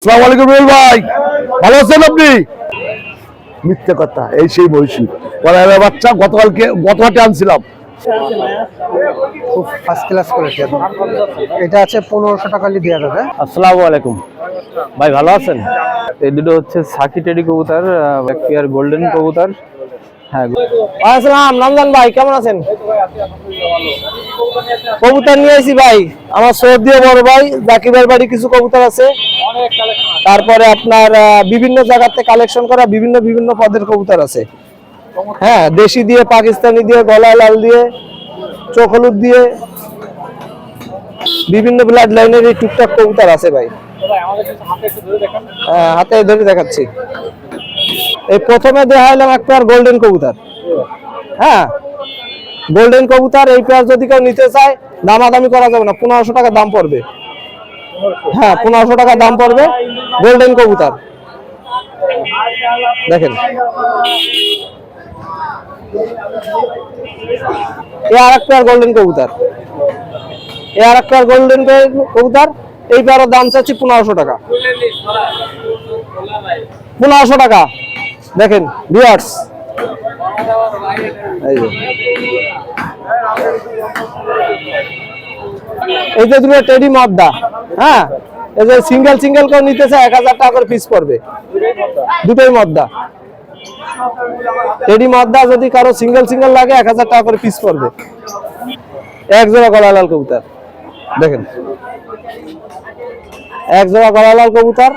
আসসালামু আলাইকুম রুবেল ভাই, ভালো আছেন আপনি? মিথ্যে কথা, এই সেই বয়সী বাচ্চা গতকালকে আনছিলাম। খুব ফার্স্ট ক্লাস কোয়ালিটি। এটা আছে 1500 টাকা দিয়ে যাবে। আসসালামু আলাইকুম ভাই, ভালো আছেন? এই দুটো হচ্ছে সাকি টেডি কবুতর, ব্যাকপিয়ার গোল্ডেন কবুতর। হ্যাঁ, আসসালাম রমজান ভাই, কেমন আছেন? কবুতর নিয়ে আসি ভাই, আমার সৌদি বড় ভাই জাকিরের বাড়ি কিছু কবুতর আছে। তারপরে আপনার বিভিন্ন জায়গাতে কালেকশন করা বিভিন্ন পদের কবুতর আছে। হ্যাঁ, দেশি দিয়ে, পাকিস্তানি দিয়ে, গলায় লাল দিয়ে, চোখ হলুদ দিয়ে, বিভিন্ন ব্লাড লাইনের এই টুকটাক কবুতর আছে ভাই। হ্যাঁ, হাতে ধরে দেখাচ্ছি। এই প্রথমে দেখাইলাম এক পেয়ার গোল্ডেন কবুতর। হ্যাঁ, গোল্ডেন কবুতর এই পেয়ার যদি কেউ নিতে চায় দামাদামি করা যাবে না, 1500 টাকা দাম পড়বে। হ্যাঁ, 1500 টাকা দাম পড়বে গোল্ডেন কবুতর। দেখেন, আর এক পেয়ার গোল্ডেন কবুতর, আর এক পেয়ার গোল্ডেন কবুতর। এই পেয়ারের দাম চাচ্ছি 1500 টাকা। 1500 টাকা। দেখেন ভিউয়ার্স, এই যে দুটো টেডি মদ্দা। হ্যাঁ, এই যে সিঙ্গেল কেউ নিতে চায় 1000 টাকা করে পিস পড়বে। দুটোই মদ্দা, টেডি মদ্দা। যদি কারো সিঙ্গেল লাগে 1000 টাকা করে পিস পড়বে। এক জোড়া গলা লাল কবুতর দেখেন, এক জোড়া গলা লাল কবুতর,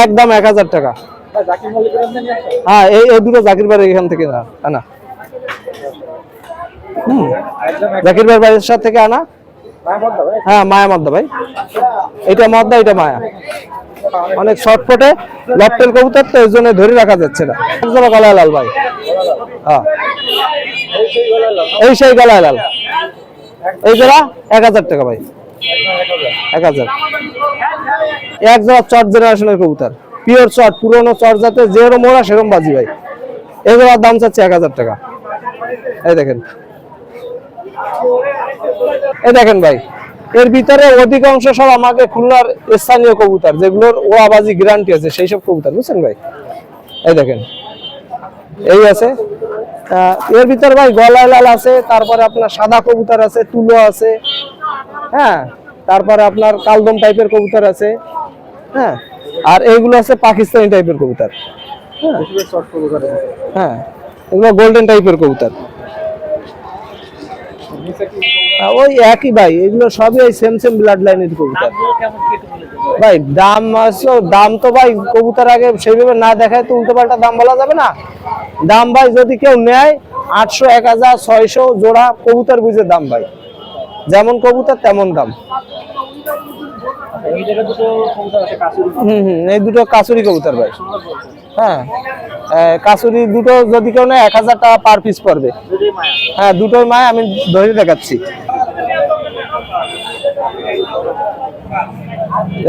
একদম 1000 টাকা। হ্যাঁ, এই দুটো জাকির ভাই এখান থেকে আনা। জাকির ভাই বাড়ির সাথে থেকে আনা। হ্যাঁ, মায়া মদ্দা ভাই, এটা মদ্দা, এটা মায়া। অনেক শর্টফটে লফটেল কবুতর, তো এই জন্য ধরে রাখা যাচ্ছে না। এক জোড়া গলায় লাল ভাই। হ্যাঁ, এই সেই গলায় লাল। এই জোড়া 1000 টাকা ভাই। 1000। এক জোড়া চট জেনারেশনের কবুতর, পিওর চট, পুরনো চট, যাতে যেরকম মোড়া সেরকম বাজি ভাই। এই জোড়ার দাম চাচ্ছে 1000 টাকা। এই দেখেন, এই দেখেন ভাই, এর ভিতরে অধিকাংশ সব আমাকে খুলনার স্থানীয় কবুতর, যেগুলোর ওয়াবাজি গ্যারান্টি আছে, সেই সব কবুতর, বুঝছেন ভাই। এই দেখেন, এই আছে। এর ভিতরে ভাই গলায় লাল আছে, তারপরে আপনার সাদা কবুতর আছে, তুলো আছে। হ্যাঁ, তারপরে আপনার কালদম টাইপের কবুতর আছে। হ্যাঁ, আর এইগুলো আছে পাকিস্তানি টাইপের কবুতর। হ্যাঁ, এগুলো গোল্ডেন টাইপের কবুতর। ওই একই ভাই, এগুলো সবই ওই সেম ব্লাড লাইনের কবুতর ভাই। দাম তো ভাই কবুতর আগে সেইভাবে না দেখায় তো উল্টো পাল্টা দাম বলা যাবে না। দাম ভাই যদি কেউ নেয় 800, 1000, 600 জোড়া কবুতর বুঝে দাম ভাই, যেমন কবুতর তেমন দাম। এই দুটো কাসুরি কবুতর ভাই। হ্যাঁ, কাসুরি দুটো যদি কেউ নেয় 1000 টাকা পার পিস পড়বে। হ্যাঁ, দুটোই মায়, আমি ধরে দেখাচ্ছি।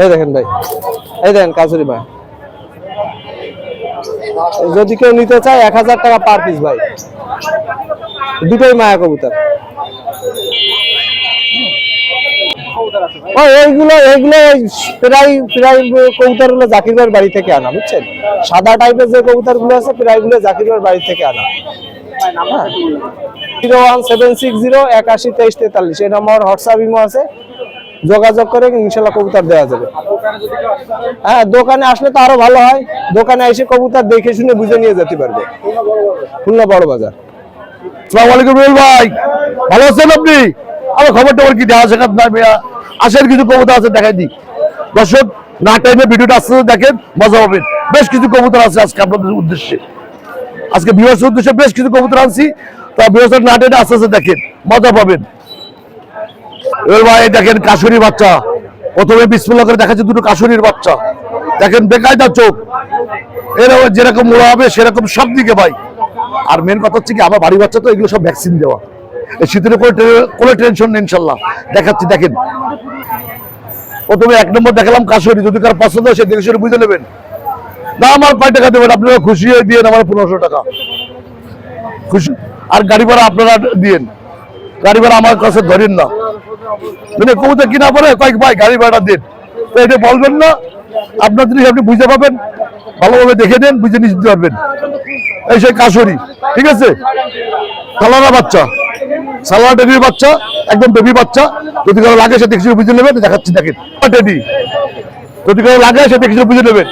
এই দেখেন ভাই, এই দেখেন কাসুরি মায়। যদি কেউ নিতে চায় 1000 টাকা পার পিস ভাই, দুটোই মায়া কবুতর। এইগুলো প্রায় কবুতর গুলো জাকির ভাইয়ের বাড়ি থেকে আনা, বুঝছেন। সাদা টাইপের যে কবুতর গুলো আছে প্রায় গুলো জাকির ভাইয়ের বাড়ি থেকে আনা। 01760 এই নম্বর হোয়াটসঅ্যাপ ইমো আছে, যোগাযোগ করে ইনশাল্লাহ কবুতর দেওয়া যাবে। হ্যাঁ, দোকানে আসলে তো আরো ভালো হয়, দোকানে এসে কবুতর দেখে শুনে বুঝে নিয়ে যেতে পারবে। খুলনা বড় বাজার। আসসালামু আলাইকুম রুবেল ভাই, ভালো আছেন আপনি? আমার খবরটা কি দেওয়া শেখাত না মিয়া, আসেন কিছু কবুতর আছে দেখাই দিই। দর্শক না টাইমে ভিডিওটা আসতে দেখেন, মজা পাবেন। বেশ কিছু কবুতর আছে আজকে আপনাদের উদ্দেশ্যে, আজকে ভিউয়ার্সের উদ্দেশ্যে বেশ কিছু কবুতর আনছি। তা ভিউয়ার্সের না টাইমে আস্তে দেখেন, মজা পাবেন। রুবেল ভাই দেখেন কাশুরির বাচ্চা, প্রথমে বিসমিল্লাহ করে দেখাচ্ছে দুটো কাশুরির বাচ্চা। দেখেন বেকায়দা চোখ, এরকম যেরকম মোড়া হবে সেরকম সব দিকে ভাই। আর মেন কথা হচ্ছে কি, আমার বাড়ি বাচ্চা তো এগুলো সব ভ্যাকসিন দেওয়া, এই শীতের কোনো টেনশন নেই ইনশাল্লাহ। দেখাচ্ছি দেখেন, প্রথমে 1 নম্বর দেখালাম কাশুরি, যদি কারো পছন্দ হয় সে দেখে শুনে বুঝে নেবেন। না আমার 5 টাকা দেবেন, আপনারা খুশি হয়ে দিয়ে আমার 1500 টাকা খুশি। আর গাড়ি ভাড়া আপনারা দিয়েন, গাড়ি ভাড়া আমার কাছে ধরেন না, মানে কবুতর কিনা পরে কয়েক ভাই গাড়ি ভাড়া দেন, তো এটা বলবেন না, আপনার জিনিস আপনি বুঝতে পাবেন, ভালোভাবে দেখে দেন, বুঝে নিতে পারবেন। এই সেই কাশরি, ঠিক আছে, সালানা বাচ্চা, সালানা টেডির বাচ্চা, একদম বেবি বাচ্চা, যদি কারো লাগে সে দেখে বুঝে নেবেন, দেখাচ্ছি দেখেন টেডি, যদি কারো লাগে সে দেখে বুঝে নেবেন।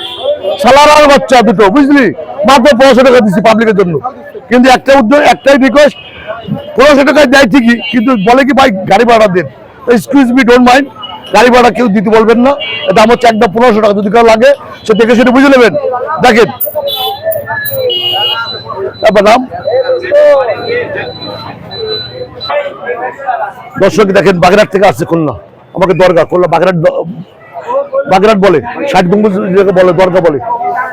সালানার বাচ্চা দুটো, বুঝলি, মাত্র 1500 টাকা দিচ্ছি পাবলিকের জন্য। কিন্তু একটা উদ্যোগ, একটাই রিকোয়েস্ট, 1500 টাকায় দেয় ঠিকই, কিন্তু বলে কি ভাই গাড়ি ভাড়া দেন। এক্সকিউজ মি, ডোন্ট মাইন্ড, গাড়ি ভাড়া কেউ দিতে বলবেন না, দাম হচ্ছে একদম 1500 টাকা। যদি কারো লাগে সে দেখে সেটা বুঝে নেবেন। দেখেন নাম দর্শক দেখেন, বাগেরহাট থেকে আসছে খুলনা, আমাকে দরগা, খুলনা বাগেরহাট বলে, 60 গম্বুজ বলে, দরগা বলে,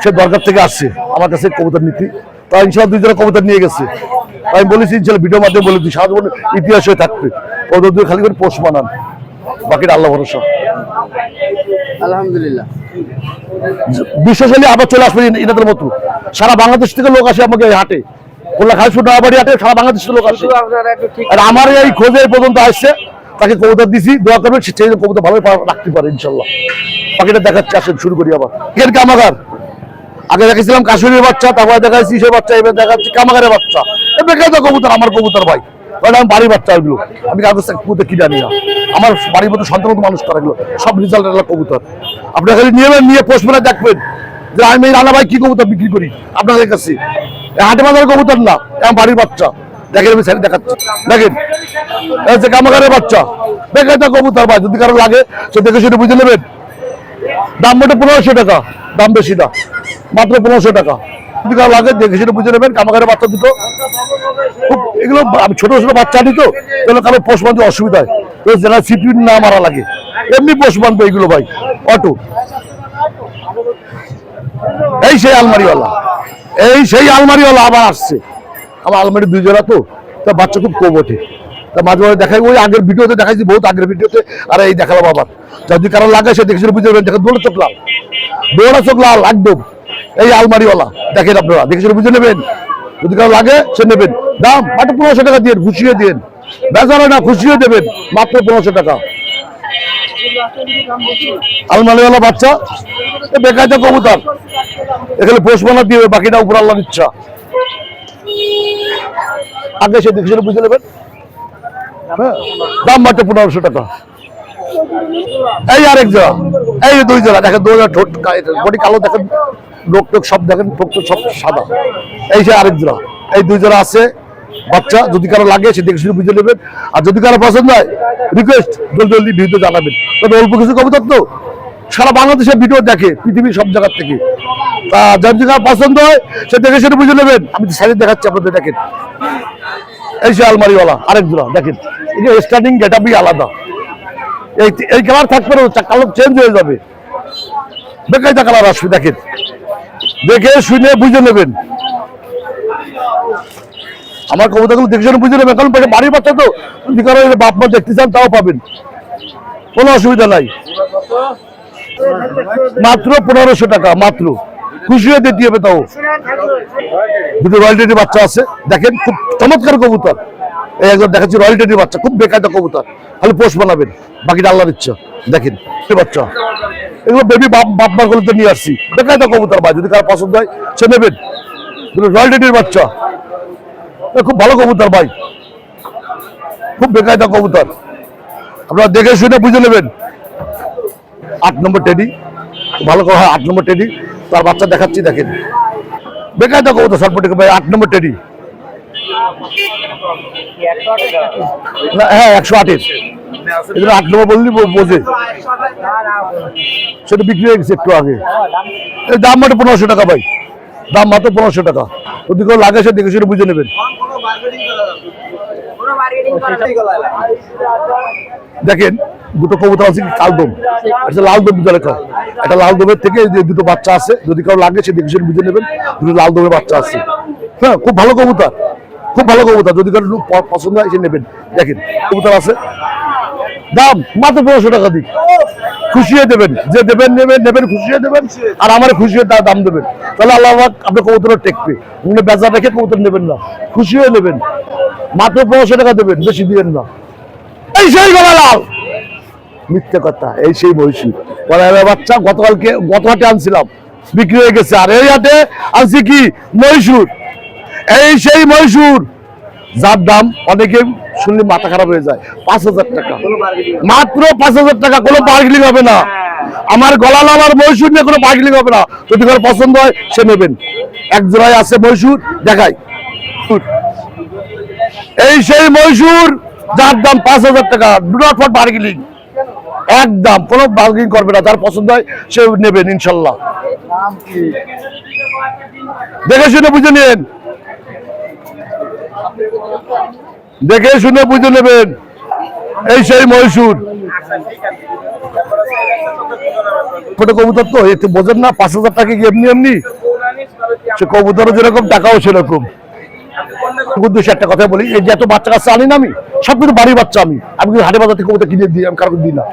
সে দরগার থেকে আসছে আমার কাছে কবুতর নীতি। তা ইনশাল্লাহ 2 জোড়া কবুতর নিয়ে গেছে। আমি বলেছি ইনশাল্লাহ ভিডিওর মাধ্যমে বলে দিই, সারা জীবন ইতিহাস হয়ে থাকবে। কবুতর দিয়ে খালি করে পোষ বানান, বাকিটা আল্লাহ ভরসা। আলহামদুলিল্লাহ। বিশ্বশালী আবার চলে আসবে এনাদের মতো, সারা বাংলাদেশ থেকে লোক আসে আমাকে এই হাটে, খুলনা খালিশপুর নাওয়াবাড়ি হাটে সারা বাংলাদেশ থেকে লোক আসে। আর আমার এই খোঁজে এই পর্যন্ত আসছে, তাকে কবুতর দিছি, দোয়া করবে সে কবুতর ভালো রাখতে পারে ইনশাল্লাহ। বাকিটা দেখাচ্ছি, আসেন শুরু করি আবার। এর কামাগার আগে দেখেছিলাম কাশুরির বাচ্চা, তারপরে দেখাচ্ছি সে বাচ্চা, এবার দেখাচ্ছি কামাগারের বাচ্চা। বেকার কবুতর, আমার কবুতর ভাই, আমি বাড়ির বাচ্চা, ওইগুলো আমি কাগজ কবুতর কিনে আনি না, আমার বাড়ির মতো সন্তান মতো মানুষ করা, এগুলো সব রেজাল্ট কবুতর। আপনার খালি নিয়ে নিয়ে পোস্ট মেলা দেখবেন যে আমি রানা ভাই কি কবুতর বিক্রি করি আপনাদের কাছে। হাটে বাজারের কবুতর না, আমার বাড়ির বাচ্চা। দেখেন আমি সাইড দেখাচ্ছি, দেখেন হচ্ছে কামাগারের বাচ্চা, বেকার কবুতর ভাই, যদি কারো লাগে সে দেখে সেটা বুঝে নেবেন। দাম মোটে 1500 টাকা, দাম বেশি না, মাত্র 1500 টাকা। যদি কারো লাগে দেখে সেটা বুঝে নেবেন। কামাগারের বাচ্চা দুটো খুব, এগুলো আমি ছোট ছোট বাচ্চা আনি তো, এগুলো কারো পোষ বাঁধতে অসুবিধা হয়, যারা সিপিউর না মারা লাগে এমনি পোষ বাঁধবে এগুলো ভাই, অটো। এই সেই আলমারিওয়ালা, এই সেই আলমারিওয়ালা আবার আসছে। আমার আলমারি 2 জোড়া তো, তা বাচ্চা খুব কম ওঠে, তা মাঝে মাঝে দেখাই, ওই আগের ভিডিওতে দেখাইছি, বহুত আগের ভিডিওতে। আর এই দেখালাম আবার, যদি কারো লাগে সে দেখে বুঝে নেবেন। দেখেন দৌড়া চোখ লাল, দৌড়া চোখ লাল একদম, এই আলমারিওয়ালা দেখেন, আপনারা দেখে বুঝে নেবেন। যদি কারো লাগে সে নেবেন। দাম মাত্র 1500 টাকা দিয়ে, খুশিয়ে দিন, বেজানো না, খুশিয়ে দেবেন, মাত্র 1500 টাকা। আলমারিওয়ালা বাচ্চা, বেকায়দা কবুতর, এখানে পোষ বানা দিয়ে, বাকিটা উপর আল্লাহর ইচ্ছা। আগে সে দেখে বুঝে নেবেন। হ্যাঁ, দাম মাত্র 1500 টাকা। এই আরেক জোড়া, এই 2 জোড়া দেখেন, 2 জোড়া ঠোঁট বডি কালো, দেখেন লোক টোক সব দেখেন, ঠোঁট সব সাদা। এই যে আরেক জোড়া, এই 2 জোড়া আছে বাচ্চা, যদি কারো লাগে সে দেখে শুনে বুঝে নেবেন। আর যদি কারো পছন্দ হয় রিকোয়েস্ট জলদি ভিডিও জানাবেন, তবে অল্প কিছু কবুতর তো, সারা বাংলাদেশের ভিডিও দেখে, পৃথিবীর সব জায়গার থেকে। যার যদি কারো পছন্দ হয় সে দেখে সেটা বুঝে নেবেন। আমি সাইডে দেখাচ্ছি আপনাদের, দেখেন এই যে আলমারিওয়ালা আরেক জোড়া, দেখেন এই যে স্টার্টিং গেট আপই আলাদা, এই কালার থাকবে না, কালার চেঞ্জ হয়ে যাবে, বেকায়দা কালার আসবে। দেখেন দেখে শুনে বুঝে নেবেন। আমার কবুতরগুলো দেখে শুনে বুঝে নেবেন, কারণ বাড়ির বাচ্চা তো, যদি কারো বাপ মা দেখতে চান তাও পাবেন, কোনো অসুবিধা নাই। মাত্র 1500 টাকা, মাত্র, খুশি হয়ে দিতে হবে। তাও দুটো রয়্যালটির বাচ্চা আছে, দেখেন খুব চমৎকার কবুতর। এই একজন দেখাচ্ছি রয়্যালটির বাচ্চা, খুব বেকায়দা কবুতর, খালি পোষ বানাবেন, বাকিটা আল্লাহর ইচ্ছা। দেখেন বাচ্চা, এগুলো বেবি বাপ মার গুলোতে নিয়ে আসছি, বেকায়দা কবুতর ভাই, যদি কারো পছন্দ হয় সে নেবেন। দুটো রয়্যালটির বাচ্চা, খুব ভালো কবুতর ভাই, খুব বেকায়দা কবুতর, আপনারা দেখে শুনে বুঝে নেবেন। 8 নম্বর টেডি, ভালো কথা, 8 নম্বর টেডি, তার বাচ্চা দেখাচ্ছি, দেখেন বেকায়দা কবুতর, সরপটিকে ভাই, 8 নম্বর টেডি। হ্যাঁ 108-এর, এগুলো 8 নম্বর বললি বোঝে, সেটা বিক্রি হয়ে গেছে একটু আগে। এই দাম মাত্র 1500 টাকা ভাই, দাম মাত্র 1500 টাকা। যদি কেউ লাগে সে দেখে সেটা বুঝে নেবেন। দেখেন দুটো কবুতর আছে, কালদম, একটা লালদম লেখা, একটা লালদমের থেকে দুটো বাচ্চা আছে, যদি কারো লাগে সে দেখে বুঝে নেবেন। দুটো লালদমের বাচ্চা আছে, হ্যাঁ খুব ভালো কবুতর, খুব ভালো কবুতর, যদি কারো পছন্দ হয় সে নেবেন। দেখেন কবুতর আছে, দাম মাত্র 1500 টাকা দিই, খুশি হয়ে দেবেন, যে দেবেন নেবেন, খুশি হয়ে দেবেন, আর আমার খুশি হয়ে তার দাম দেবেন, তাহলে আল্লাহ আপনার কবুতর টেকবে। বেচা রেখে কবুতর নেবেন না, খুশি হয়ে নেবেন, মাত্র 1500 টাকা দেবেন, বেশি দিবেন না। এই সেই গলা লাল, মিথ্যে কথা। এই সেই মহীশূর বাচ্চা গত হাটে আনছিলাম, বিক্রি হয়ে গেছে। আর এই হাটে আনছি কি মহীশূর, এই সেই মহীশূর যার দাম অনেকে শুনলে মাথা খারাপ হয়ে যায়। 5,000 টাকা, মাত্র 5,000 টাকা। কোনো বার্গেনিং হবে না। আমার গলা আমার মহীশূর নিয়ে কোনো বার্গেনিং হবে না। যদি কারো পছন্দ হয় সে নেবেন। এক জোড়ায় আছে মহীশূর, দেখাই। এই সেই মহীশূর যার দাম 5,000 টাকা। ডু নট ফর বার্গেনিং, একদম কোনো বার্গেনিং করবে না। যার পছন্দ হয় সে নেবেন ইনশাল্লাহ। দেখে শুনে বুঝে নেন, দেখে শুনে বুঝে নেবেন। এই সেই মহীশূর। ছোট কবুতর তো এতে বোঝেন না, 5,000 টাকা কি এমনি এমনি। সে কবুতরও যেরকম টাকাও সেরকম। একটা কথা বলি, এই যে এত বাচ্চা কাচ্চা আনি না আমি, সব কিন্তু বাড়ির বাচ্চা। আমি কিন্তু হাটে বাজার থেকে কবুতর কিনে দিই, আমি কারো দিই না।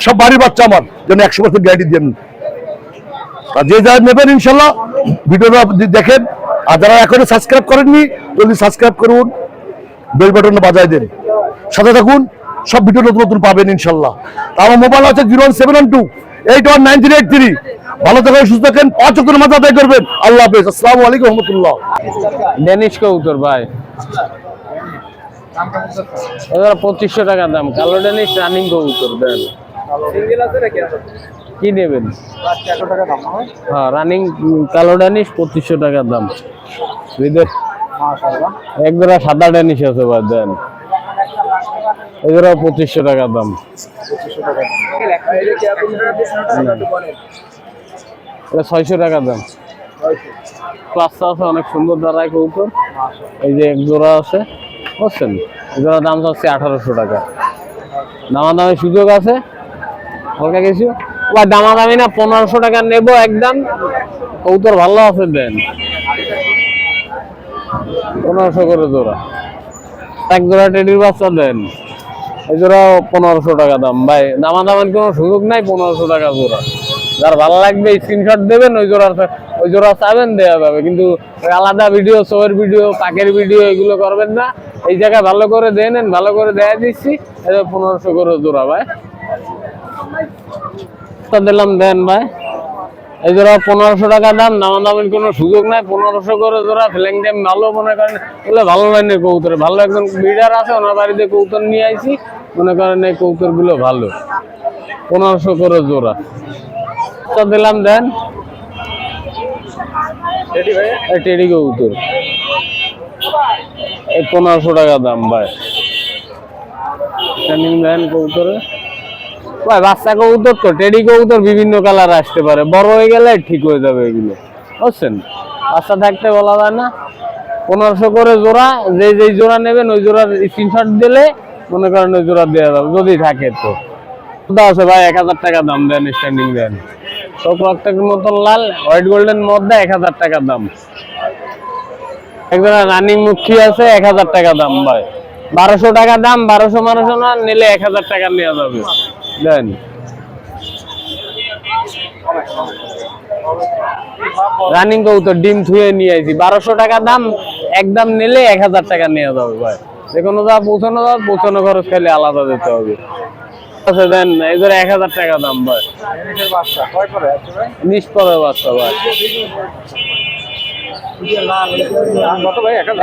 সব বাড়ির বাচ্চা আমার জন্য 100% গ্যারান্টি দিই আমি। আর যে যা নেবেন ইনশাল্লাহ ভিডিওটা দেখেন। আর যারা এখনো সাবস্ক্রাইব করেননি জলদি সাবস্ক্রাইব করুন, বেল বাটনটা বাজায় দেন, সাথে থাকুন। সব ভিডিও নতুন নতুন পাবেন ইনশাল্লাহ। আমার মোবাইল আছে 01712819383। ভালো থাকেন, সুস্থ থাকেন, 5 ওয়াক্তের নামাজ আদায় করবেন। আল্লাহ হাফেজ। আসসালামু আলাইকুম রহমতুল্লাহ। ডেনিশ কবুতর ভাই, 2500 টাকা দাম। কালো ডেনিশ রানিং কবুতর দেন। কি নেবেন? হ্যাঁ, রানিং কালো ডেনিশ 2500 টাকা দাম। একজোড়া সাদা ডেনিশ আছে ভাই, দেন। এগুলো 2500 টাকা দাম। এটা 600 টাকা দাম। বাচ্চা আছে অনেক সুন্দর দাঁড়ায় কবুতর। এই যে এক জোড়া আছে, বুঝছেন? এগুলোর দাম হচ্ছে 1800 টাকা। দামাদামি সুযোগ আছে হালকা কিছু। দামাদামি না, 1500 টাকা নেবো একদম। কবুতর ভালো আছে, দেন। 1500 করে জোড়া। এক জোড়া টেডির বাচ্চা দেন। এই জোড়া 1500 টাকা দাম ভাই। দামাদামের কোনো সুযোগ নাই, 1500 টাকা জোড়া। যার ভালো লাগবে স্ক্রিনশট দেবেন, ওই জোড়া চাবেন দেওয়া যাবে। কিন্তু আলাদা ভিডিও, শোয়ের ভিডিও, পাকের ভিডিও এগুলো করবেন না। এই জায়গায় ভালো করে দিয়ে নেন, ভালো করে দেয়া দিচ্ছি। 1500 করে জোড়া ভাই দিলাম, দেন ভাই। এই জোড়া 1500 টাকা দাম। দামাদামের কোনো সুযোগ নাই, 1500 করে জোড়া। ফ্ল্যাং টাইম ভালো, মনে করেন বলে ভালো লাইনের কবুতর। ভালো একজন ব্রিডার আছে, ওনার বাড়িতে কবুতর নিয়ে আইছি, মনে করেন এই কবুতর গুলো ভালো। 1500 করে জোড়া দিলাম, দেন। টেডি কবুতর 1500 টাকা দাম ভাই। দেন কবুতরে ভাই, বাচ্চা কবুতর তো, টেডি কবুতর বিভিন্ন কালার আসতে পারে, বড় হয়ে গেলে ঠিক হয়ে যাবে এগুলো, বুঝছেন? বাচ্চা থাকতে বলা যায় না। 1500 করে জোড়া। যে জোড়া নেবেন ওই জোড়ার স্ক্রিনশট দিলে মনে করেন ওই জোড়া দেওয়া যাবে, যদি থাকে তো। আছে ভাই 1000 টাকা দাম, দেন। স্ট্যান্ডিং দেন, চোখ রক্তের মতন লাল, হোয়াইট গোল্ডেন মধ্যে 1000 টাকা দাম। একজন রানিং মুখী আছে, 1000 টাকা দাম ভাই। 1200 টাকা দাম। 1200 না নিলে 1000 টাকা নেওয়া যাবে, দেন। রানিং কবুতর ডিম থুয়ে নিয়ে আইছি, 1200 টাকা দাম। একদম নিলে 1000 টাকা নেওয়া যাবে ভাই। যেকোনো যা পৌঁছানো খরচ খাইলে আলাদা দিতে হবে। আচ্ছা দেন, এই ধরে 1000 টাকা দাম ভাই। নিষ্পরের বাচ্চা ভাই,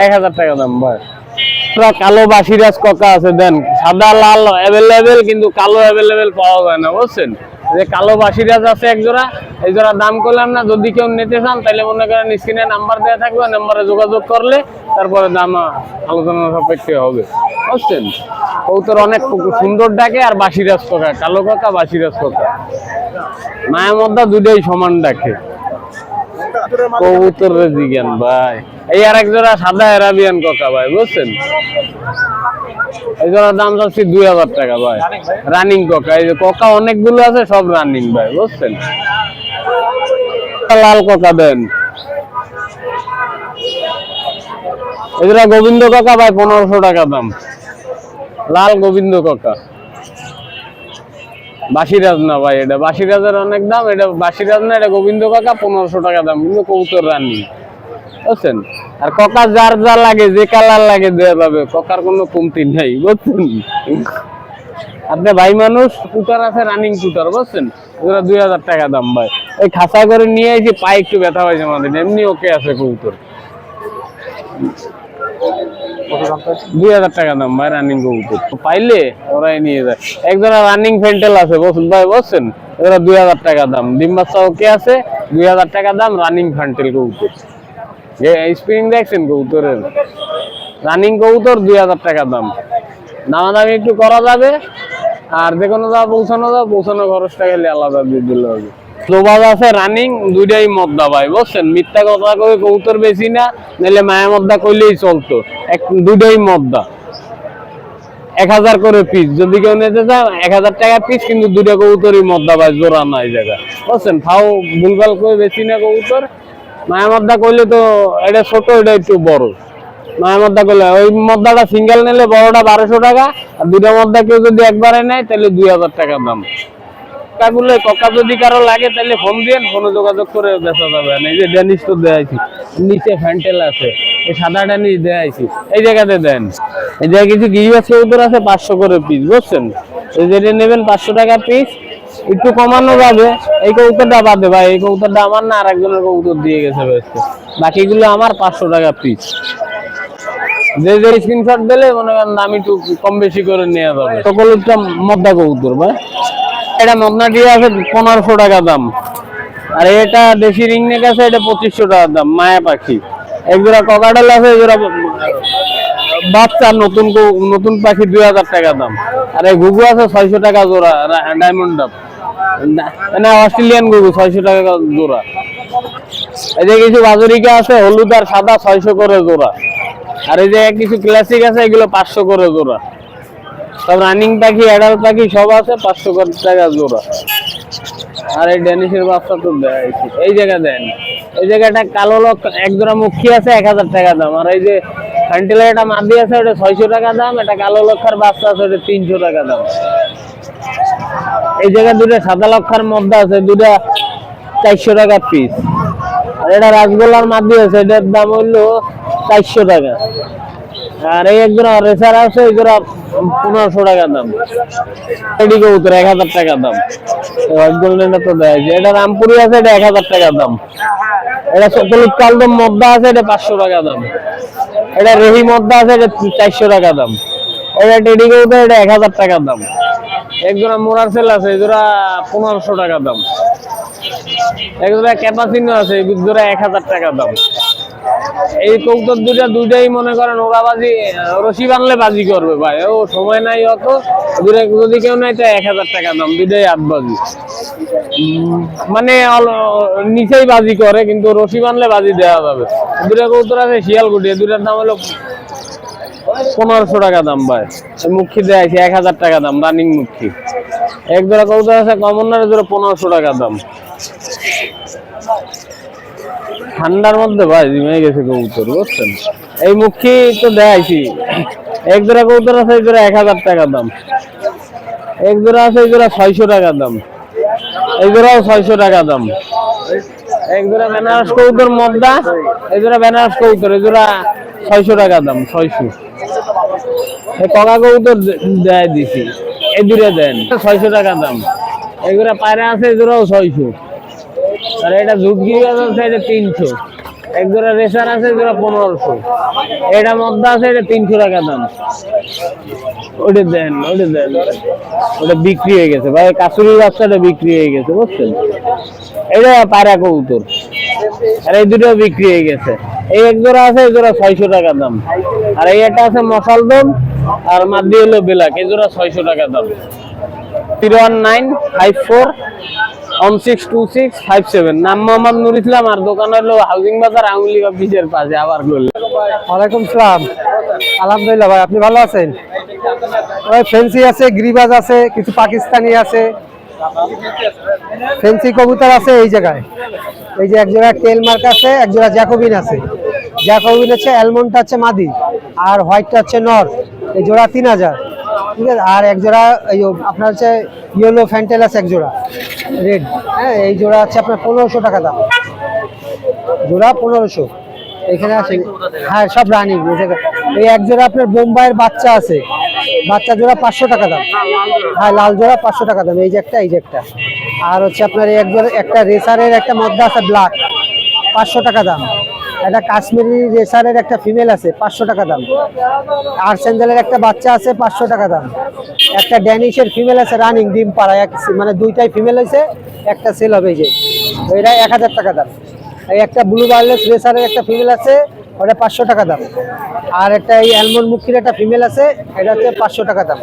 1000 টাকা দাম ভাই। কালো বাসিরাজ ককা আছে, দেন। সাদা লাল অ্যাভেলেবেল, কিন্তু কালো অ্যাভেলেবেল পাওয়া যায় না, বুঝছেন? যে কালো বাসিরাজ আছে এক জোড়া। এই জোড়া দাম করলাম না। যদি কেউ নিতে চান তাহলে মনে করেন স্ক্রিনে নাম্বার দেওয়া থাকবে, নাম্বারে যোগাযোগ করলে তারপরে দাম আলোচনা সাপেক্ষে হবে, বুঝছেন? কবুতর অনেক সুন্দর ডাকে। আর বাসিরাজ ককা, কালো কাকা, বাসিরাজ ককা, মায়ের মধ্যে দুটোই সমান ডাকে। কবুতরের জিজ্ঞান ভাই। এই আর এক জোড়া সাদা আরাবিয়ান ককা ভাই, বুঝছেন? এই জোড়ার দাম চাচ্ছি 2000 টাকা ভাই। রানিং ককা। এই যে ককা অনেকগুলো আছে, সব রানিং ভাই, বুঝছেন? লাল ককা দেন। এই জোড়া গোবিন্দ ককা ভাই, 1500 টাকা দাম। লাল গোবিন্দ ককা। বাসিরাজ না ভাই, এটা বাসিরাজের অনেক দাম। এটা বাসিরাজ না, এটা গোবিন্দ কাকা, 1500 টাকা দাম। কিন্তু কবুতর রানি, বুঝছেন? আর ককা যার যা লাগে, যে কালার লাগে দেওয়া যাবে। ককার কোনো কমতি নেই, বুঝছেন? আপনি ভাই মানুষ, টুটার আছে রানিং টুটার, বুঝছেন? এগুলো 2000 টাকা দাম ভাই। ওই খাসা করে নিয়ে এসে পায়ে একটু ব্যথা হয়েছে আমাদের, এমনি ওকে আছে কবুতর। 2000 টাকা দাম ভাই রানিং কবুতর, পাইলে ওরাই নিয়ে যায়। একজোড়া রানিং ফেন্টেল আছে বলছেন ভাই, বুঝছেন? এগুলো 2000 টাকা দাম, ডিম বাচ্চা ওকে আছে, 2000 টাকা দাম রানিং ফেন্টেল কবুতর। স্প্রিং দেখছেন কবুতরের, রানিং কবুতর 2000 টাকা দাম। দামাদামি একটু করা যাবে, আর যে কোনো পৌঁছানো খরচটা গেলে আলাদা দিয়ে দিলে হবে। লোবাজ আছে রানিং, দুইটাই মদ্দা ভাই, বুঝছেন? মিথ্যা কথা কই কবুতর বেশি না, নাহলে মায়া মদ্দা কইলেই চলতো। দুইটাই মদ্দা, 1000 করে পিস। যদি কেউ নিতে চায় 1000 টাকা পিস, কিন্তু দুইটা কবুতরই মদ্দা ভাই, জোড়া নাই জায়গা, বুঝছেন? ফাও ভুলভাল করে বেশি না কবুতর। মায়া মদ্দা কইলে তো এটা ছোট, এটা একটু বড়। মায়া মদ্দা করলে ওই মদ্দাটা সিঙ্গেল নিলে বড়টা 1200 টাকা, আর দুইটা মদ্দা কেউ যদি একবারে নেয় তাহলে 2000 টাকা দাম। কাকুলে ককা যদি কারো লাগে তাহলে ফোন দিয়েন, ফোনে যোগাযোগ করে বেচা যাবে। এই যে ড্যানিশ তো দেয়াইছি, নিচে ফ্যান্টেল আছে, এই সাদা ড্যানিশ দেয়াইছি, এই জায়গাতে দেন। এই জায়গায় কিছু গিরিবাস কবুতর আছে 500 করে পিস, বুঝছেন? এই যেটা নেবেন 500 টাকা পিস, একটু কমানো যাবে। এই কবুতরটা বাদে ভাই, এই কবুতরটা আমার না, আরেকজনের কবুতর দিয়ে গেছে বেচতে, বাকিগুলো আমার 500 টাকা পিস। যে যে স্ক্রিনশট দিলে মনে করেন দাম একটু কম বেশি করে নেওয়া যাবে। সকলটা মদ্দা কবুতর ভাই, এটা মদনা দিয়ে আছে 1500 টাকা দাম, আর এটা দেশি রিংনেক আছে, এটা 2500 টাকা দাম। মায়া পাখি একজোড়া, ককাটেল আছে এজোড়া বাচ্চা, নতুন পাখি 2000 টাকা দাম। আর এই ঘুঘু আছে 600 টাকা জোড়া, ডায়মন্ড ডাব মানে অস্ট্রেলিয়ান ঘুঘু 600 টাকা জোড়া। এই যে কিছু বাজরিকা আছে হলুদ আর সাদা 600 করে জোড়া। আর এই যে কিছু ক্লাসিক আছে, এগুলো 500 করে জোড়া। সব রানিং পাখি, অ্যাডাল্ট পাখি সব আছে 500 করে টাকা জোড়া। আর এই ড্যানিশের বাচ্চা তো দেখাইছি, এই জায়গা দেন। এই জায়গাটা কালো লোক এক জোড়া মুখী আছে 1000 টাকা দাম। আর এই যে ফ্যান্টেলের একটা মাদি আছে, ওটা 600 টাকা দাম। এটা কালো লক্ষার বাচ্চা আছে, ওটা 300 টাকা দাম। এই জায়গায় দুটো সাদা লক্ষার মধ্যে আছে, দুটা 400 টাকা পিস। আর এটা রাসগোল্লার মাদি আছে, এটার দাম হইলো 400 টাকা। আর এই একজোড়া রেসার আছে, এই জোড়া 1500 টাকা দাম। এডি কবুতর 1000 টাকা দাম। গোল্ডেনটা তো দেয়, এটা রামপুরি আছে, এটা 1000 টাকা দাম। এটা সকলিক কালদম মদ্দা আছে, এটা 500 টাকা দাম। এটা রেহি মদ্দা আছে, এটা 400 টাকা দাম। এটা টেডি কবুতর, এটা 1000 টাকা দাম। একজোড়া মোরার সেল আছে, এই জোড়া 1500 টাকা দাম। একজোড়া ক্যাপাসিনো আছে, এই জোড়া 1000 টাকা দাম। এই কবুতর দুইটাই মনে করেন ওরাবাজি, রশি বানলে বাজি করবে ভাই, ও সময় নাই অত। যদি কেউ নাই তো 1000 টাকা দাম, দুইটাই আটবাজি, মানে নিচেই বাজি করে, কিন্তু রশি বানলে বাজি দেওয়া যাবে। দুটা কবুতর আছে শিয়ালকুটি, দুটার দাম হলো 1500 টাকা দাম ভাই। মুখী দেয় 1000 টাকা দাম, রানিং মুখী। এক জোড়া কবুতর আছে কমনার, জোড়া 1500 টাকা দাম। ঠান্ডার মধ্যে ভাই জিমে গেছে কবুতর, বুঝছেন? এই মুখী তো দেখাইছি। এক জোড়া কবুতর আছে, এই জোড়া 1000 টাকা দাম। এক জোড়া আছে, এই জোড়া 600 টাকা দাম। এই জোড়াও 600 টাকা দাম। এক জোড়া বেনারস কবুতর মদ্দা, এই জোড়া বেনারস কবুতর, এই জোড়া 600 টাকা দাম। 600। এই ককা কবুতর দেয় দিছি, এই দুটো দেন 600 টাকা দাম। এই জোড়া পায়রা আছে, এই জোড়াও 600। আর এটা ঝুটকি আছে, এটা 300। এক জোড়া রেসার আছে, জোড়া 1500। এটা মদ্দা আছে, এটা 300 টাকা দাম। ওটা দেন, ওটা বিক্রি হয়ে গেছে ভাই, কাসুরির বাচ্চাটা বিক্রি হয়ে গেছে, বুঝছেন? এটা পায়রা কবুতর, আর এই দুটো বিক্রি হয়ে গেছে। এই এক জোড়া আছে, এই জোড়া 600 টাকা দাম। আর এই একটা আছে মশালদম, আর মাদি হলো বেলাক, এই জোড়া 600 টাকা দাম। 01954162657। নাম মোহাম্মদ নুর ইসলাম, আর দোকান হলো হাউজিং বাজার, আঙুলি অফিসের পাশে। আবার করলে ওয়ালাইকুম সালাম। আলহামদুলিল্লাহ ভাই, আপনি ভালো আছেন? ভাই ফেন্সি আছে, গ্রিবাজ আছে, কিছু পাকিস্তানি আছে, ফেন্সি কবুতর আছে এই জায়গায়। এই যে একজোড়া টেল মার্ক আছে, একজোড়া জ্যাকোবিন আছে। জ্যাকোবিন হচ্ছে অ্যালমন্ডটা হচ্ছে মাদি, আর হোয়াইটটা হচ্ছে নর। এই জোড়া 3000, ঠিক আছে। আর একজোড়া এই আপনার হচ্ছে ইয়েলো ফ্যান্টেল আছে, একজোড়া রেড, হ্যাঁ। এই জোড়া হচ্ছে আপনার 1500 টাকা দাম, জোড়া 1500। এখানে আছে, হ্যাঁ সব রানিং। এই এক জোড়া আপনার বোম্বাইয়ের বাচ্চা আছে, বাচ্চা জোড়া 500 টাকা দাম। হ্যাঁ, লাল জোড়া 500 টাকা দাম। এই যে একটা, এই যে একটা। আর হচ্ছে আপনার এই এক জোড়া একটা রেসারের একটা মদ্দা আছে ব্ল্যাক, 500 টাকা দাম। একটা কাশ্মীরি রেসারের একটা ফিমেল আছে, 500 টাকা দাম। আর স্যান্ডেলের একটা বাচ্চা আছে, 500 টাকা দাম। একটা ড্যানিশের ফিমেল আছে রানিং, ডিম পাড়া, মানে দুইটাই ফিমেল হয়েছে, একটা সেল হবে। এই যে ওইটা 1000 টাকা দাম। এই একটা ব্লু বার্লেস রেসারের একটা ফিমেল আছে, ওটা 500 টাকা দাম। আর একটা এই অ্যালমন্ড মুখির একটা ফিমেল আছে, এটা হচ্ছে 500 টাকা দাম।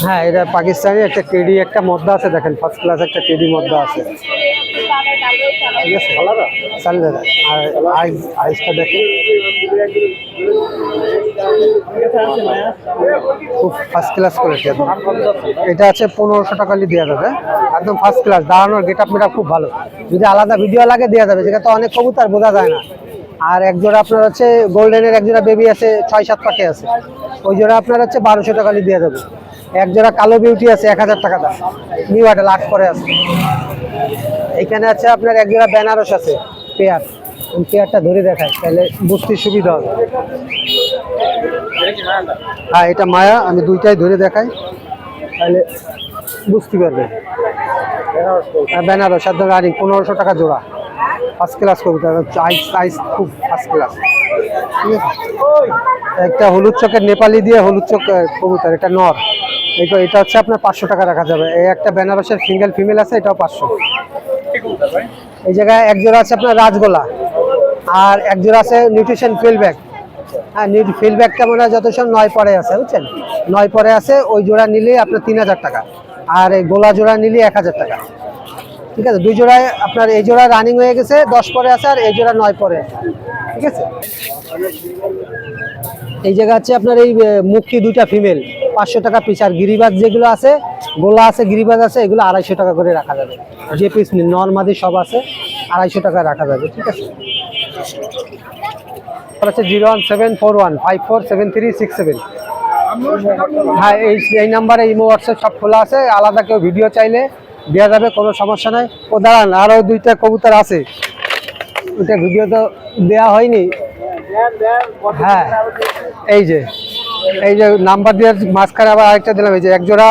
হ্যাঁ, এটা পাকিস্তানি একটা কেডি একটা মদ্দা আছে, দেখেন ফার্স্ট ক্লাস একটা কেডি মদ্দা আছে, ঠিক আছে। চালিয়ে দেয়। আর আইসটা দেখেন, খুব ফার্স্ট ক্লাস করেছে। এটা আছে 1500 টাকা দেওয়া যাবে, একদম ফার্স্ট ক্লাস। দাঁড়ানোর গেট আপ মেটা খুব ভালো, যদি আলাদা ভিডিও লাগে দেওয়া যাবে, যেটা তো অনেক কবুতর বোঝা যায় না। আর এক জোড়া আপনার হচ্ছে গোল্ডেনের এক জোড়া বেবি আছে, 6-7 পাখি আছে, ওই জোড়া আপনার হচ্ছে 1200 টাকা দেওয়া যাবে। এক জোড়া কালো বিউটি আছে, 1000 টাকা দাম, নিউ একটা লাখ করে আছে। এখানে আছে আপনার এক জোড়া বেনারস আছে পেয়ার, পেয়ারটা ধরে দেখায় তাহলে বুঝতে সুবিধা হবে। হ্যাঁ, এটা মায়া, আমি দুইটাই ধরে দেখাই তাহলে বুঝতে পারবে। বেনারস একদম রানিং, 1500 টাকা জোড়া, ফার্স্ট ক্লাস কবুতর, আইস খুব ফার্স্ট ক্লাস, ঠিক আছে। একটা হলুদ চোখের নেপালি দিয়ে হলুদ চোখ কবুতর, এটা নর, এটা হচ্ছে আপনার 500 টাকা রাখা যাবে। এই একটা বেনারসের সিঙ্গেল ফিমেল আছে, এটাও 500। এই জায়গায় এক জোড়া আছে আপনার রাজগোলা, আর এক জোড়া আছে নিউট্রিশন ফিলব্যাক। হ্যাঁ, ফিলব্যাকটা মনে হয় যত সব 9 পরে আছে, বুঝছেন, 9 পরে আছে। ওই জোড়া নিলে আপনার 3000 টাকা, আর এই গোলা জোড়া নিলে 1000 টাকা, ঠিক আছে। দুই জোড়ায় আপনার এই জোড়া রানিং হয়ে গেছে, 10 পরে আছে, আর এই জোড়া 9 পরে, ঠিক আছে। এই জায়গা আছে আপনার এই মুখী দুইটা ফিমেল, 500 টাকা পিস। আর গিরিবাজ যেগুলো আছে, গোলা আছে, গিরিবাজ আছে, এগুলো 250 টাকা করে রাখা যাবে। যে পিস নর্মাদি সব আছে, 250 টাকা রাখা যাবে, ঠিক আছে। হচ্ছে 01741547367। হ্যাঁ, এই নাম্বারে ইমো হোয়াটসঅ্যাপ সব খোলা আছে, আলাদা কেউ ভিডিও চাইলে দেওয়া যাবে, কোনো সমস্যা নাই। ও দাঁড়ান, আরও দুইটা কবুতর আছে, ওইটা ভিডিও তো দেওয়া হয়নি। হ্যাঁ, এই যে নাম্বার দিয়ে মাঝখানে আবার আরেকটা দিলাম। এই যে এক জোড়া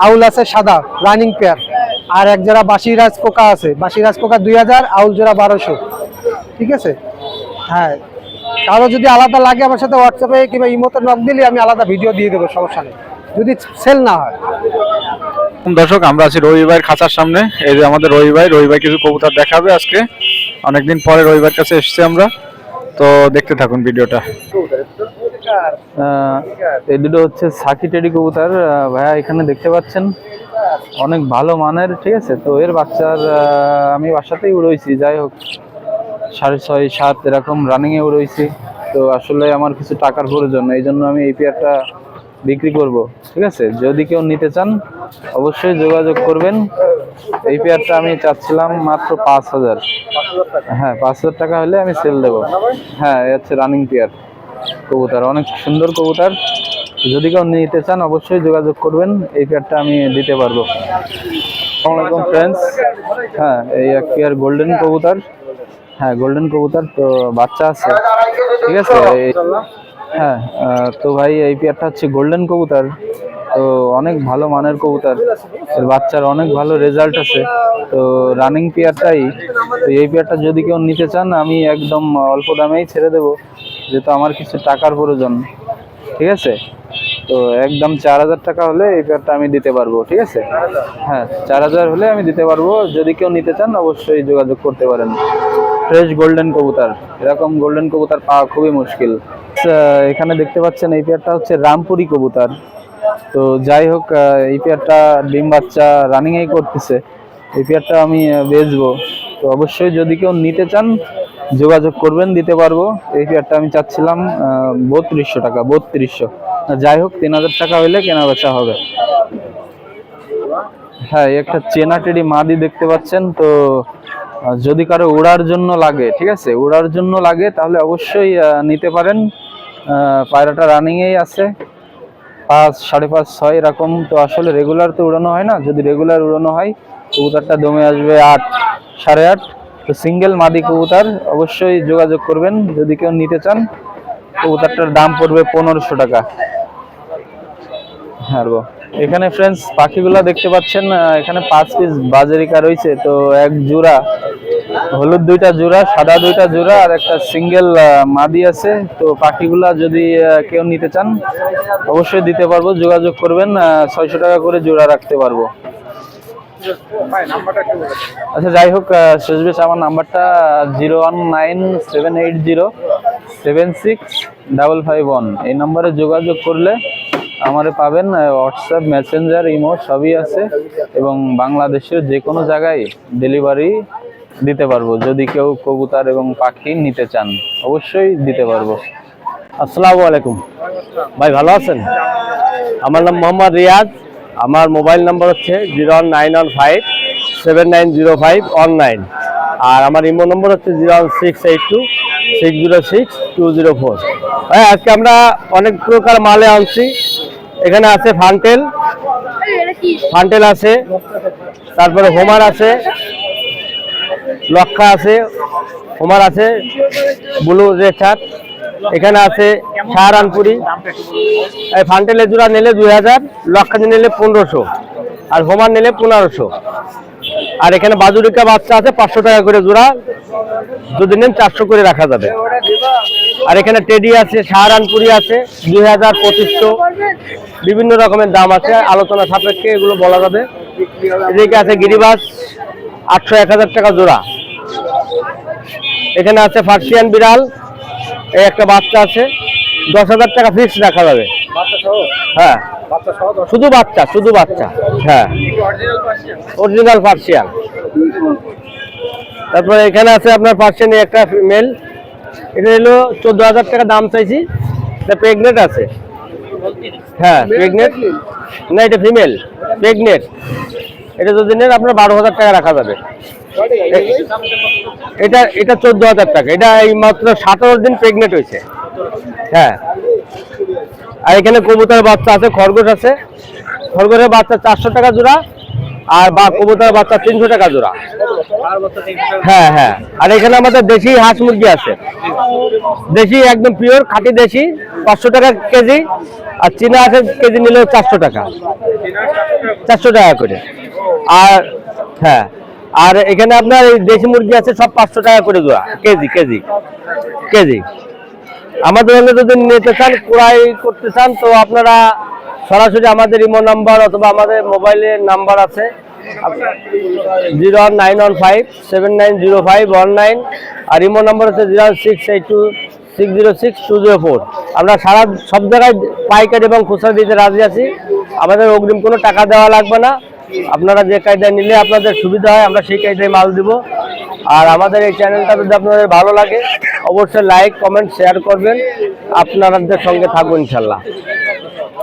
আউল আছে সাদা রানিং পেয়ার, আর এক জোড়া বাসিরাজ কোকা আছে, বাসিরাজ কোকা 2000, আউল জোড়া 1200, ঠিক আছে। হ্যাঁ, কারো যদি আলাদা লাগে আমার সাথে হোয়াটসঅ্যাপে কিংবা ইমোতে নক দিলে আমি আলাদা ভিডিও দিয়ে দেবো, সমস্যা নেই, যদি সেল না হয়। দর্শক, আমরা আছি রবি ভাইয়ের খাঁচার সামনে। এই যে আমাদের রবি ভাই কিছু কবুতর দেখাবে আজকে, অনেকদিন পরে রবি ভাইয়ের কাছে এসেছি আমরা, তো দেখতে থাকুন ভিডিওটা। এই দুটো হচ্ছে সাকি টেডি কবুতর ভাইয়া, এখানে দেখতে পাচ্ছেন অনেক ভালো মানের, ঠিক আছে। তো এর বাচ্চার আমি বাসাতেই উড়েছি, যাই হোক 6.5-7 এরকম রানিং এ উড়েছি। তো আসলে আমার কিছু টাকার প্রয়োজন, এই জন্য আমি এই পেয়ারটা বিক্রি করব, ঠিক আছে। যদি কেউ নিতে চান অবশ্যই যোগাযোগ করবেন। এই পেয়ারটা আমি চাচ্ছিলাম মাত্র 5000। হ্যাঁ, 5000 টাকা হলে আমি সেল দেবো। হ্যাঁ, এই হচ্ছে রানিং পেয়ার কবুতর, অনেক সুন্দর কবুতর। যদি কেউ নিতে চান অবশ্যই যোগাযোগ করবেন, এই পেয়ারটা আমি দিতে পারবো। আসসালামু আলাইকুম ফ্রেন্ডস। হ্যাঁ, এই এক পেয়ার গোল্ডেন কবুতর। হ্যাঁ, গোল্ডেন কবুতর, তো বাচ্চা আছে, ঠিক আছে। হ্যাঁ, তো ভাই এই পেয়ারটা হচ্ছে গোল্ডেন কবুতর, তো অনেক ভালো মানের কবুতর, এর বাচ্চার অনেক ভালো রেজাল্ট আছে। তো রানিং পেয়ারটাই, তো এই পেয়ারটা যদি কেউ নিতে চান আমি একদম অল্প দামেই ছেড়ে দেবো, যেহেতু আমার কিছু টাকার প্রয়োজন, ঠিক আছে। তো একদম 4000 টাকা হলে এই পেয়ারটা আমি দিতে পারবো, ঠিক আছে। হ্যাঁ, 4000 হলে আমি দিতে পারবো, যদি কেউ নিতে চান অবশ্যই যোগাযোগ করতে পারেন। ফ্রেশ গোল্ডেন কবুতর, এরকম গোল্ডেন কবুতর পাওয়া খুবই মুশকিল। এখানে দেখতে পাচ্ছেন এই পেয়ারটা হচ্ছে রামপুরি কবুতর। তো যাই হোক, এই পেয়ারটা ডিম বাচ্চা রানিংই করতেছে, এই পেয়ারটা আমি বেচবো। তো অবশ্যই যদি কেউ নিতে চান যোগাযোগ করবেন, দিতে পারবো। এই পেয়ারটা আমি চাচ্ছিলাম 3200 টাকা, 3200। যাই হোক 3000 টাকা হইলে কেনা বেচা হবে। হ্যাঁ, একটা চেনা টেডি মাদি দেখতে পাচ্ছেন। তো যদি কারো উড়ার জন্য লাগে, ঠিক আছে, উড়ার জন্য লাগে তাহলে অবশ্যই নিতে পারেন। পায়রাটা রানিংয়েই আছে, 5, 5.5, 6 এরকম। তো আসলে রেগুলার তো উড়ানো হয় না, যদি রেগুলার উড়ানো হয় কবুতরটা দমে আসবে 8, 8.5। তো সিঙ্গেল মাদি কবুতর অবশ্যই যোগাযোগ করবেন যদি কেউ নিতে চান। কবুতরটার দাম পড়বে 1500 টাকা। হ্যাঁ গো, এখানে ফ্রেন্ডস পাখিগুলা দেখতে পাচ্ছেন, এখানে 5 পিস বাজরিকা রয়েছে। তো এক জোড়া হলুদ, 2টা জোড়া, সাদা 2টা জোড়া, আর একটা সিঙ্গেল মাদি আছে। তো পাখিগুলা যদি কেউ নিতে চান অবশ্যই দিতে পারবো, যোগাযোগ করবেন। 600 টাকা করে জোড়া রাখতে পারবো। আচ্ছা যাই হোক, শেষ বেশ আমার নাম্বারটা 01978076551। এই নাম্বারে যোগাযোগ করলে আমারে পাবেন। হোয়াটসঅ্যাপ, মেসেঞ্জার, ইমো সবই আছে এবং বাংলাদেশের যে কোনো জায়গায় ডেলিভারি দিতে পারবো। যদি কেউ কবুতর এবং পাখি নিতে চান অবশ্যই দিতে পারবো। আসসালামু আলাইকুম ভাই, ভালো আছেন? আমার নাম মোহাম্মদ রিয়াজ। আমার মোবাইল নাম্বার হচ্ছে 09157905109 আর আমার ইমো নম্বর হচ্ছে 01682606204। ভাই আজকে আমরা অনেক প্রকার মালে আনছি। এখানে আছে ফান্টেল আছে, তারপরে হোমার আছে, লক্ষা আছে, হোমার আছে, ব্লু রেড। এখানে আছে সাহারানপুরি। এই ফান্টেলের জোড়া নিলে 2000, লক্ষা নিলে 1500, আর হোমার নিলে 1500। আর এখানে বাজুরিকা বাচ্চা আছে 500 টাকা করে জোড়া, যদি নেন 400 করে রাখা যাবে। আর এখানে টেডি আছে, সাহারানপুরি আছে 2000, 2500, বিভিন্ন রকমের দাম আছে, আলোচনা সাপেক্ষে এগুলো বলা যাবে। এদিকে আছে গিরিবাস 800-1000 টাকা জোড়া। এখানে আছে পার্সিয়ান বিড়াল, এই একটা বাচ্চা আছে 10,000 টাকা ফিক্স রাখা যাবে। হ্যাঁ, শুধু বাচ্চা। হ্যাঁ, অরিজিনাল পার্সিয়ান। তারপরে এখানে আছে আপনার পার্সিয়ান একটা মেল, এটা হলো 14,000 টাকা দাম চাইছি। এটা প্রেগনেন্ট আছে। হ্যাঁ প্রেগনেন্ট না, এটা ফিমেল প্রেগনেন্ট। এটা যদি নেন আপনার 12,000 টাকা রাখা যাবে। এটা 14,000 টাকা। এটা এই মাত্র 17 দিন প্রেগনেন্ট হয়েছে। হ্যাঁ, আর এখানে কবুতর বাচ্চা আছে, খরগোশ আছে। খরগোশের বাচ্চা 400 টাকা জোড়া, আর কবুতর বাচ্চা 300 টাকা জোড়া। হ্যাঁ হ্যাঁ, আর এখানে আমাদের দেশি হাঁস মুরগি আছে, দেশি একদম পিওর খাঁটি দেশি, 500 টাকা কেজি। আর চীনা হাঁসের কেজি নিলেও 400 টাকা, 400 টাকা করে। আর হ্যাঁ, আর এখানে আপনার এই দেশি মুরগি আছে সব 500 টাকা করে জোড়া, কেজি। আমাদের যদি নিতে চান, ক্রয় করতে চান, তো আপনারা সরাসরি আমাদের ইমো নাম্বার অথবা আমাদের মোবাইলের নাম্বার আছে 09157905109, আর ইমো নাম্বার হচ্ছে 06826060204। আমরা সব জায়গায় পাইকারি এবং খুচরা দিতে রাজি আছি। আমাদের অগ্রিম কোনো টাকা দেওয়া লাগবে না। আপনারা যে কায়দায় নিলে আপনাদের সুবিধা হয়, আমরা সেই কায়দায় মাল দিব। আর আমাদের এই চ্যানেলটা যদি আপনাদের ভালো লাগে অবশ্যই লাইক, কমেন্ট, শেয়ার করবেন। আপনাদের সঙ্গে থাকবো ইনশাল্লাহ।